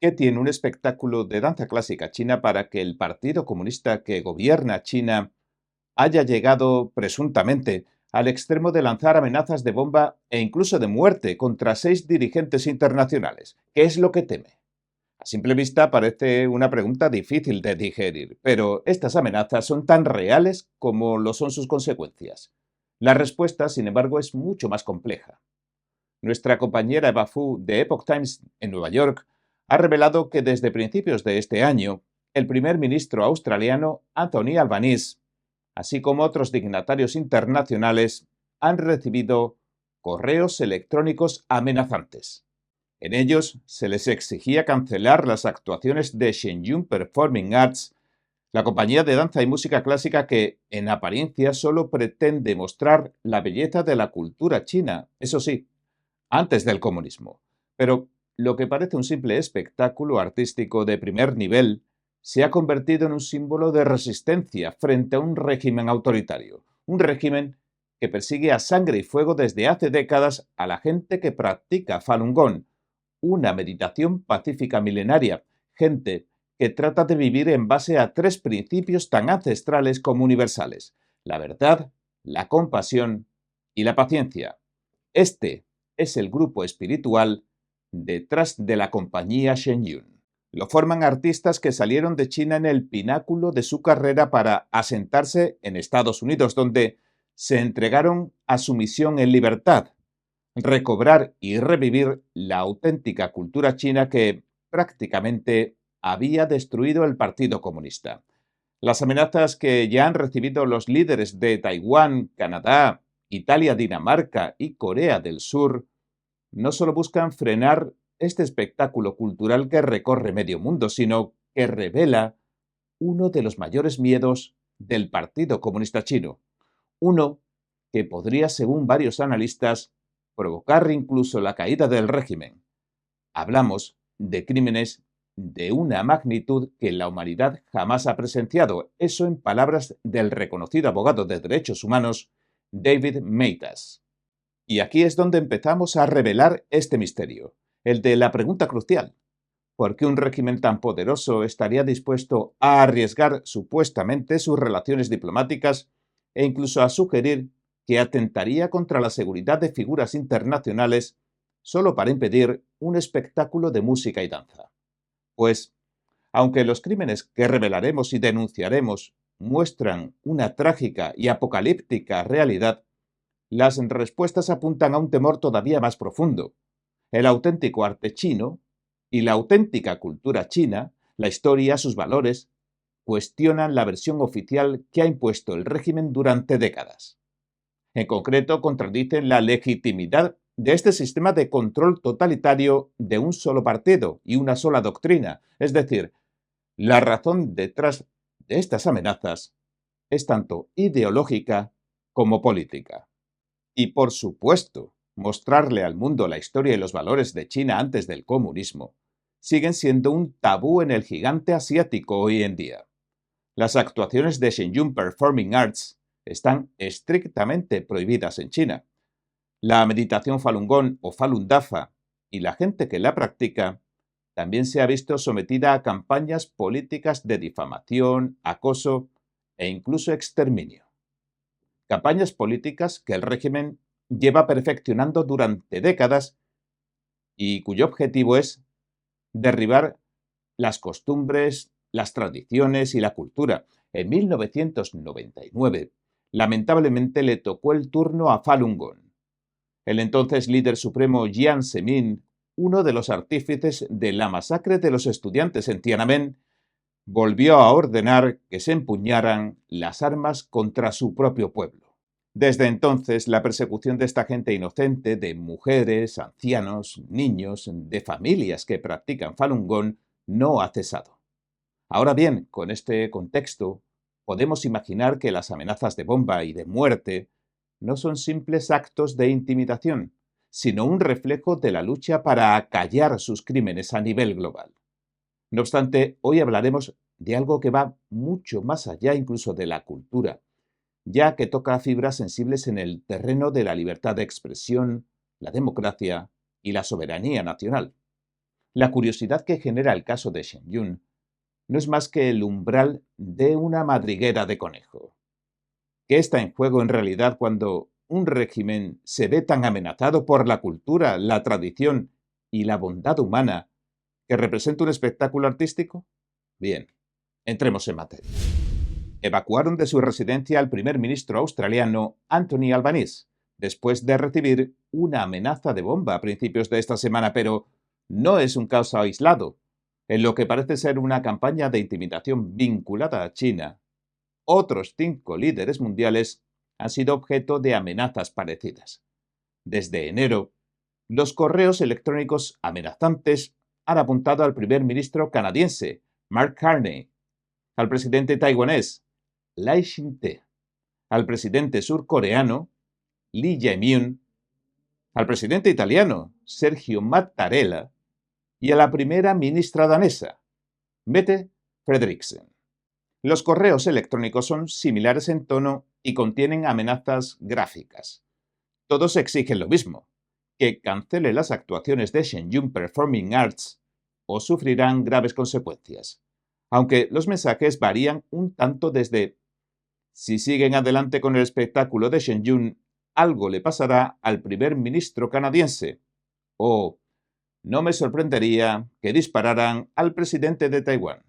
¿Qué tiene un espectáculo de danza clásica china para que el Partido Comunista que gobierna China haya llegado, presuntamente, al extremo de lanzar amenazas de bomba e incluso de muerte contra 6 dirigentes internacionales? ¿Qué es lo que teme? A simple vista parece una pregunta difícil de digerir, pero estas amenazas son tan reales como lo son sus consecuencias. La respuesta, sin embargo, es mucho más compleja. Nuestra compañera Eva Fu de Epoch Times en Nueva York ha revelado que desde principios de este año, el primer ministro australiano Anthony Albanese, así como otros dignatarios internacionales, han recibido correos electrónicos amenazantes. En ellos se les exigía cancelar las actuaciones de Shenyun Performing Arts, la compañía de danza y música clásica que, en apariencia, solo pretende mostrar la belleza de la cultura china, eso sí, antes del comunismo. Pero lo que parece un simple espectáculo artístico de primer nivel se ha convertido en un símbolo de resistencia frente a un régimen autoritario, un régimen que persigue a sangre y fuego desde hace décadas a la gente que practica Falun Gong, una meditación pacífica milenaria, gente que trata de vivir en base a 3 principios tan ancestrales como universales: la verdad, la compasión y la paciencia. Este es el grupo espiritual detrás de la compañía Shenyun. Lo forman artistas que salieron de China en el pináculo de su carrera para asentarse en Estados Unidos, donde se entregaron a su misión en libertad: recobrar y revivir la auténtica cultura china que prácticamente había destruido el Partido Comunista. Las amenazas que ya han recibido los líderes de Taiwán, Canadá, Italia, Dinamarca y Corea del Sur no solo buscan frenar este espectáculo cultural que recorre medio mundo, sino que revela uno de los mayores miedos del Partido Comunista Chino, uno que podría, según varios analistas, provocar incluso la caída del régimen. Hablamos de crímenes de una magnitud que la humanidad jamás ha presenciado, eso en palabras del reconocido abogado de derechos humanos David Matas. Y aquí es donde empezamos a revelar este misterio, el de la pregunta crucial: ¿por qué un régimen tan poderoso estaría dispuesto a arriesgar supuestamente sus relaciones diplomáticas e incluso a sugerir que atentaría contra la seguridad de figuras internacionales solo para impedir un espectáculo de música y danza? Pues, aunque los crímenes que revelaremos y denunciaremos muestran una trágica y apocalíptica realidad, las respuestas apuntan a un temor todavía más profundo: el auténtico arte chino y la auténtica cultura china, la historia, sus valores, cuestionan la versión oficial que ha impuesto el régimen durante décadas. En concreto, contradicen la legitimidad de este sistema de control totalitario de un solo partido y una sola doctrina, es decir, la razón detrás de estas amenazas es tanto ideológica como política. Y por supuesto, mostrarle al mundo la historia y los valores de China antes del comunismo siguen siendo un tabú en el gigante asiático hoy en día. Las actuaciones de Shenyun Performing Arts están estrictamente prohibidas en China. La meditación Falun Gong o Falun Dafa y la gente que la practica también se ha visto sometida a campañas políticas de difamación, acoso e incluso exterminio. Campañas políticas que el régimen lleva perfeccionando durante décadas y cuyo objetivo es derribar las costumbres, las tradiciones y la cultura. En 1999, lamentablemente le tocó el turno a Falun Gong. El entonces líder supremo Jiang Zemin, uno de los artífices de la masacre de los estudiantes en Tiananmen, volvió a ordenar que se empuñaran las armas contra su propio pueblo. Desde entonces, la persecución de esta gente inocente, de mujeres, ancianos, niños, de familias que practican Falun Gong, no ha cesado. Ahora bien, con este contexto, podemos imaginar que las amenazas de bomba y de muerte no son simples actos de intimidación, sino un reflejo de la lucha para acallar sus crímenes a nivel global. No obstante, hoy hablaremos de algo que va mucho más allá incluso de la cultura, ya que toca fibras sensibles en el terreno de la libertad de expresión, la democracia y la soberanía nacional. La curiosidad que genera el caso de Shen Yun no es más que el umbral de una madriguera de conejo. ¿Qué está en juego en realidad cuando un régimen se ve tan amenazado por la cultura, la tradición y la bondad humana que representa un espectáculo artístico? Bien, entremos en materia. Evacuaron de su residencia al primer ministro australiano Anthony Albanese, después de recibir una amenaza de bomba a principios de esta semana, pero no es un caso aislado, en lo que parece ser una campaña de intimidación vinculada a China. Otros 5 líderes mundiales han sido objeto de amenazas parecidas. Desde enero, los correos electrónicos amenazantes han apuntado al primer ministro canadiense, Mark Carney, al presidente taiwanés, Lai Ching-te, al presidente surcoreano, Lee Jae-myung, al presidente italiano, Sergio Mattarella, y a la primera ministra danesa, Mette Frederiksen. Los correos electrónicos son similares en tono y contienen amenazas gráficas. Todos exigen lo mismo, que cancele las actuaciones de Shen Yun Performing Arts o sufrirán graves consecuencias. Aunque los mensajes varían un tanto desde si siguen adelante con el espectáculo de Shen Yun, algo le pasará al primer ministro canadiense, o no me sorprendería que dispararan al presidente de Taiwán.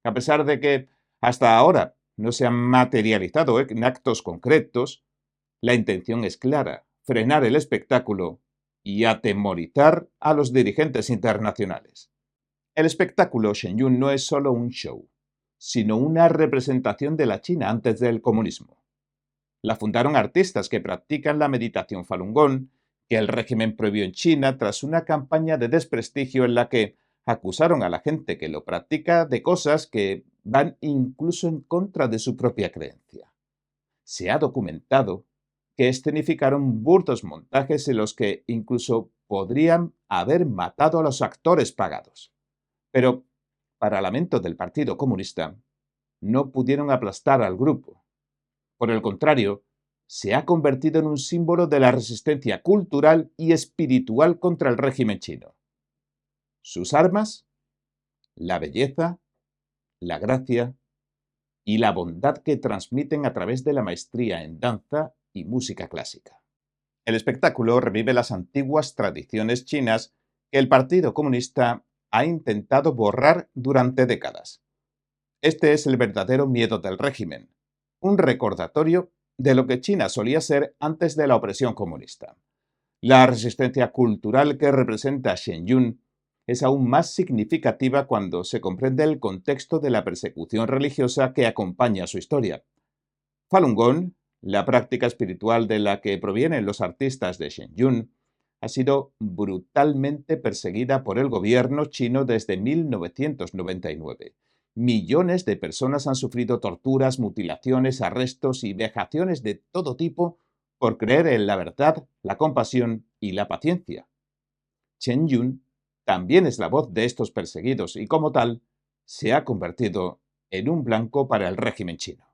A pesar de que hasta ahora no se han materializado en actos concretos, la intención es clara: frenar el espectáculo y atemorizar a los dirigentes internacionales. El espectáculo Shenyun no es solo un show, sino una representación de la China antes del comunismo. La fundaron artistas que practican la meditación Falun Gong, que el régimen prohibió en China tras una campaña de desprestigio en la que acusaron a la gente que lo practica de cosas que van incluso en contra de su propia creencia. Se ha documentado que escenificaron burdos montajes en los que incluso podrían haber matado a los actores pagados. Pero, para lamento del Partido Comunista, no pudieron aplastar al grupo. Por el contrario, se ha convertido en un símbolo de la resistencia cultural y espiritual contra el régimen chino. Sus armas: la belleza, la gracia y la bondad que transmiten a través de la maestría en danza y música clásica. El espectáculo revive las antiguas tradiciones chinas que el Partido Comunista ha intentado borrar durante décadas. Este es el verdadero miedo del régimen, un recordatorio de lo que China solía ser antes de la opresión comunista. La resistencia cultural que representa Shen Yun es aún más significativa cuando se comprende el contexto de la persecución religiosa que acompaña su historia. Falun Gong, la práctica espiritual de la que provienen los artistas de Shen Yun, ha sido brutalmente perseguida por el gobierno chino desde 1999. Millones de personas han sufrido torturas, mutilaciones, arrestos y vejaciones de todo tipo por creer en la verdad, la compasión y la paciencia. Shen Yun también es la voz de estos perseguidos y, como tal, se ha convertido en un blanco para el régimen chino.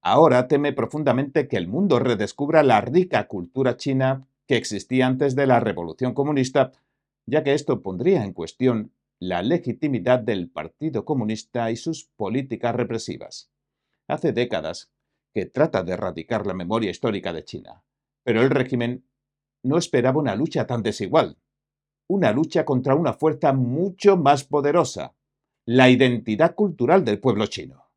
Ahora teme profundamente que el mundo redescubra la rica cultura china que existía antes de la Revolución Comunista, ya que esto pondría en cuestión la legitimidad del Partido Comunista y sus políticas represivas. Hace décadas que trata de erradicar la memoria histórica de China, pero el régimen no esperaba una lucha tan desigual, una lucha contra una fuerza mucho más poderosa: la identidad cultural del pueblo chino.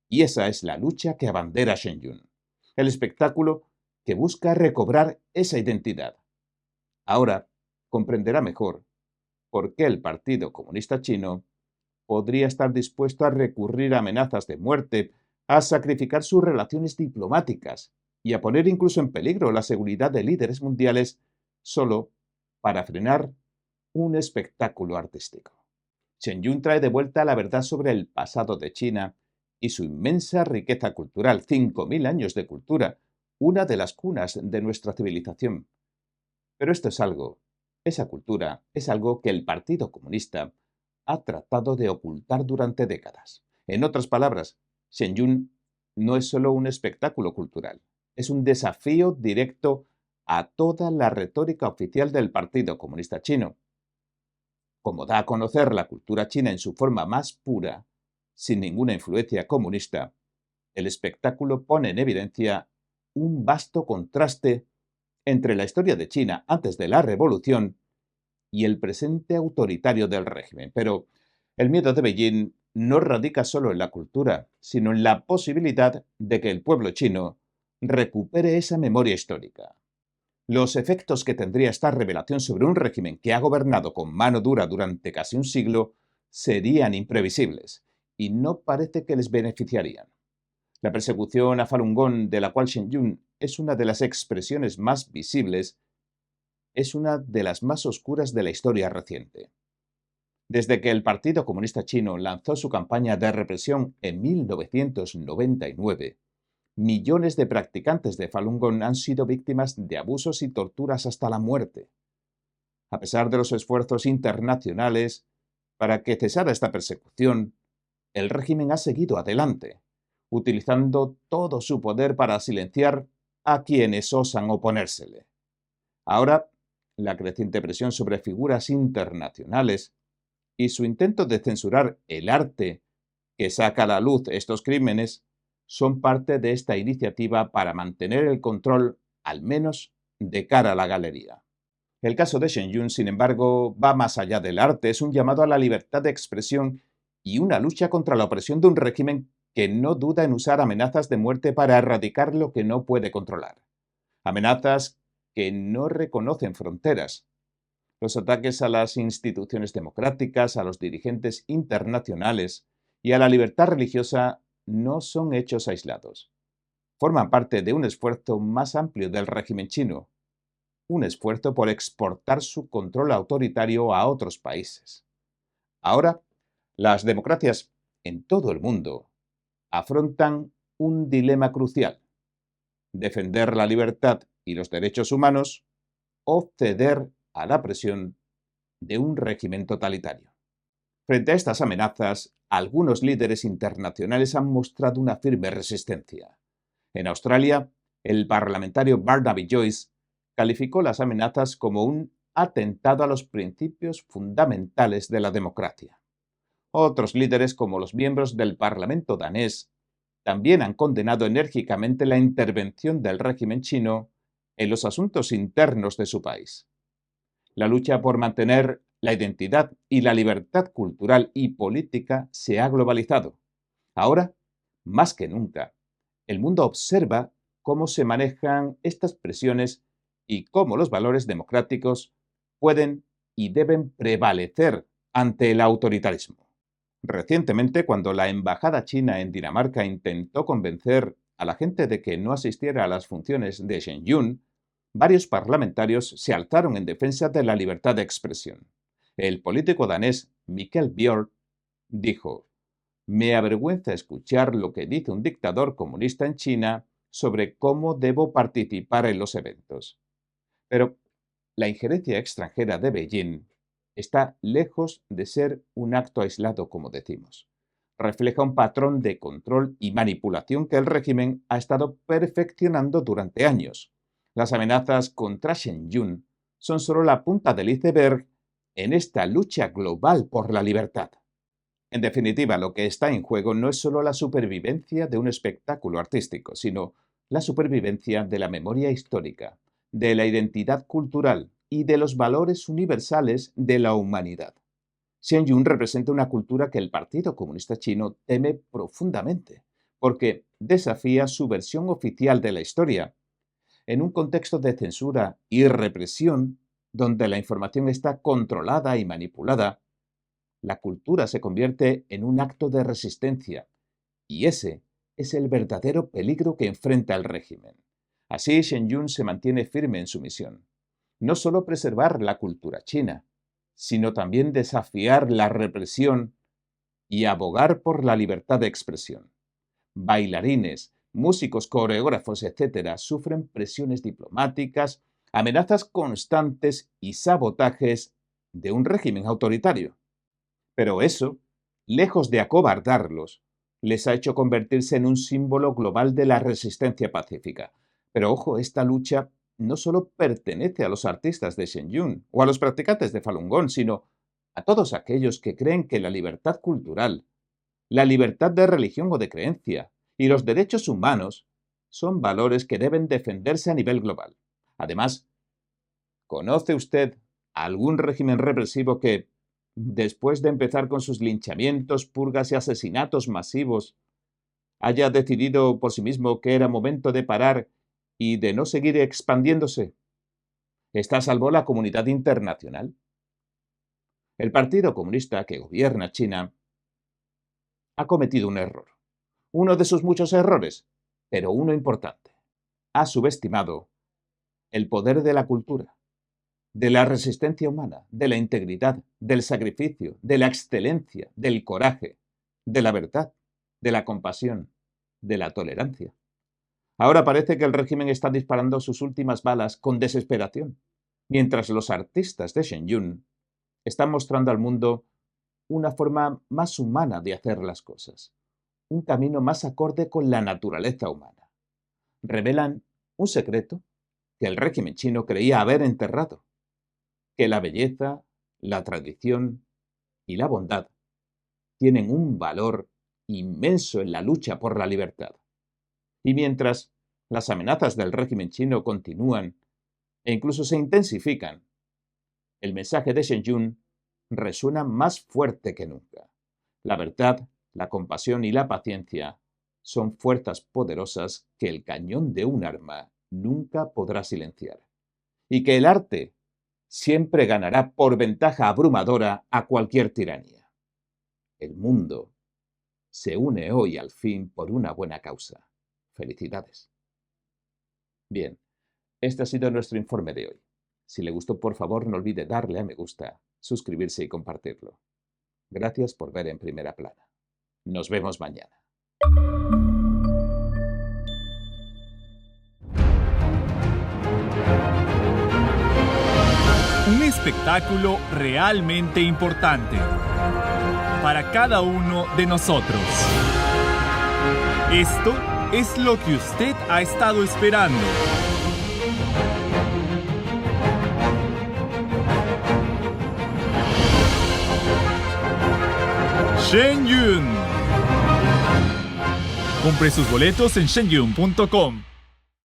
Y esa es la lucha que abandera Shen Yun, el espectáculo que busca recobrar esa identidad. Ahora comprenderá mejor por qué el Partido Comunista Chino podría estar dispuesto a recurrir a amenazas de muerte, a sacrificar sus relaciones diplomáticas y a poner incluso en peligro la seguridad de líderes mundiales solo para frenar un espectáculo artístico. Shen Yun trae de vuelta la verdad sobre el pasado de China y su inmensa riqueza cultural: 5.000 años de cultura, una de las cunas de nuestra civilización. Pero esa cultura es algo que el Partido Comunista ha tratado de ocultar durante décadas. En otras palabras, Shen Yun no es solo un espectáculo cultural, es un desafío directo a toda la retórica oficial del Partido Comunista Chino. Como da a conocer la cultura china en su forma más pura, sin ninguna influencia comunista, el espectáculo pone en evidencia un vasto contraste entre la historia de China antes de la revolución y el presente autoritario del régimen. Pero el miedo de Beijing no radica solo en la cultura, sino en la posibilidad de que el pueblo chino recupere esa memoria histórica. Los efectos que tendría esta revelación sobre un régimen que ha gobernado con mano dura durante casi un siglo serían imprevisibles y no parece que les beneficiarían. La persecución a Falun Gong, de la cual Shen Yun es una de las expresiones más visibles, es una de las más oscuras de la historia reciente. Desde que el Partido Comunista Chino lanzó su campaña de represión en 1999, millones de practicantes de Falun Gong han sido víctimas de abusos y torturas hasta la muerte. A pesar de los esfuerzos internacionales para que cesara esta persecución, el régimen ha seguido adelante, utilizando todo su poder para silenciar a quienes osan oponérsele. Ahora, la creciente presión sobre figuras internacionales y su intento de censurar el arte que saca a la luz estos crímenes son parte de esta iniciativa para mantener el control, al menos de cara a la galería. El caso de Shen Yun, sin embargo, va más allá del arte, es un llamado a la libertad de expresión y una lucha contra la opresión de un régimen que no duda en usar amenazas de muerte para erradicar lo que no puede controlar. Amenazas que no reconocen fronteras. Los ataques a las instituciones democráticas, a los dirigentes internacionales y a la libertad religiosa no son hechos aislados. Forman parte de un esfuerzo más amplio del régimen chino, un esfuerzo por exportar su control autoritario a otros países. Ahora, las democracias en todo el mundo afrontan un dilema crucial: defender la libertad y los derechos humanos o ceder a la presión de un régimen totalitario. Frente a estas amenazas, algunos líderes internacionales han mostrado una firme resistencia. En Australia, el parlamentario Barnaby Joyce calificó las amenazas como un atentado a los principios fundamentales de la democracia. Otros líderes, como los miembros del Parlamento danés, también han condenado enérgicamente la intervención del régimen chino en los asuntos internos de su país. La lucha por mantener la identidad y la libertad cultural y política se ha globalizado. Ahora, más que nunca, el mundo observa cómo se manejan estas presiones y cómo los valores democráticos pueden y deben prevalecer ante el autoritarismo. Recientemente, cuando la embajada china en Dinamarca intentó convencer a la gente de que no asistiera a las funciones de Shen Yun, varios parlamentarios se alzaron en defensa de la libertad de expresión. El político danés Mikkel Bjørn dijo: «Me avergüenza escuchar lo que dice un dictador comunista en China sobre cómo debo participar en los eventos». Pero la injerencia extranjera de Beijing está lejos de ser un acto aislado, como decimos. Refleja un patrón de control y manipulación que el régimen ha estado perfeccionando durante años. Las amenazas contra Shen Yun son solo la punta del iceberg en esta lucha global por la libertad. En definitiva, lo que está en juego no es solo la supervivencia de un espectáculo artístico, sino la supervivencia de la memoria histórica, de la identidad cultural y de los valores universales de la humanidad. Shen Yun representa una cultura que el Partido Comunista Chino teme profundamente, porque desafía su versión oficial de la historia. En un contexto de censura y represión, donde la información está controlada y manipulada, la cultura se convierte en un acto de resistencia, y ese es el verdadero peligro que enfrenta el régimen. Así, Shen Yun se mantiene firme en su misión: no solo preservar la cultura china, sino también desafiar la represión y abogar por la libertad de expresión. Bailarines, músicos, coreógrafos, etc., sufren presiones diplomáticas, amenazas constantes y sabotajes de un régimen autoritario. Pero eso, lejos de acobardarlos, les ha hecho convertirse en un símbolo global de la resistencia pacífica. Pero ojo, esta lucha no solo pertenece a los artistas de Shen Yun o a los practicantes de Falun Gong, sino a todos aquellos que creen que la libertad cultural, la libertad de religión o de creencia y los derechos humanos son valores que deben defenderse a nivel global. Además, ¿conoce usted algún régimen represivo que, después de empezar con sus linchamientos, purgas y asesinatos masivos, haya decidido por sí mismo que era momento de parar y de no seguir expandiéndose? ¿Esta salvó la comunidad internacional? El Partido Comunista que gobierna China ha cometido un error. Uno de sus muchos errores, pero uno importante. Ha subestimado el poder de la cultura, de la resistencia humana, de la integridad, del sacrificio, de la excelencia, del coraje, de la verdad, de la compasión, de la tolerancia. Ahora parece que el régimen está disparando sus últimas balas con desesperación, mientras los artistas de Shenyun están mostrando al mundo una forma más humana de hacer las cosas, un camino más acorde con la naturaleza humana. Revelan un secreto que el régimen chino creía haber enterrado, que la belleza, la tradición y la bondad tienen un valor inmenso en la lucha por la libertad. Y mientras las amenazas del régimen chino continúan e incluso se intensifican, el mensaje de Shenyun resuena más fuerte que nunca. La verdad, la compasión y la paciencia son fuerzas poderosas que el cañón de un arma nunca podrá silenciar. Y que el arte siempre ganará por ventaja abrumadora a cualquier tiranía. El mundo se une hoy al fin por una buena causa. Felicidades. Bien, este ha sido nuestro informe de hoy. Si le gustó, por favor, no olvide darle a me gusta, suscribirse y compartirlo. Gracias por ver En Primera Plana. Nos vemos mañana. Un espectáculo realmente importante para cada uno de nosotros. Esto es lo que usted ha estado esperando. Shenyun. Compre sus boletos en shenyun.com.